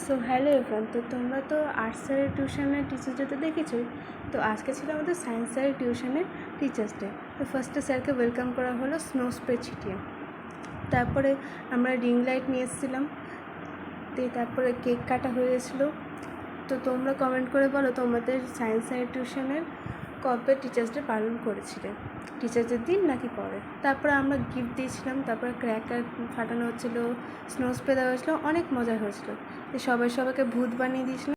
So hello everyone, তো তোমরা তো আর্টস স্যারের টিউশনের টিচার্স ডেতে দেখেছোই। তো আজকে ছিল আমাদের সায়েন্স স্যারের টিউশনের টিচার্স ডে। তো ফার্স্টে স্যারকে ওয়েলকাম করা হলো স্নো স্প্রে ছিটিয়ে। তারপরে আমরা রিং লাইট নিয়ে এসেছিলাম, তারপরে কেক কাটা হয়ে গেছিলো। তো তোমরা কমেন্ট করে বলো তোমাদের সায়েন্স স্যারের টিউশনের কবে টিচার্স ডে পালন করেছিলে, টিচার্সদের দিন নাকি পরে। তারপরে আমরা গিফট দিয়েছিলাম, তারপরে ক্র্যাকার ফাটানো হচ্ছিলো, স্নো স্প্রে দেওয়া হয়েছিলো, অনেক মজা হয়েছিলো। তো সবাইকে ভূত বানিয়ে দিয়েছিলাম।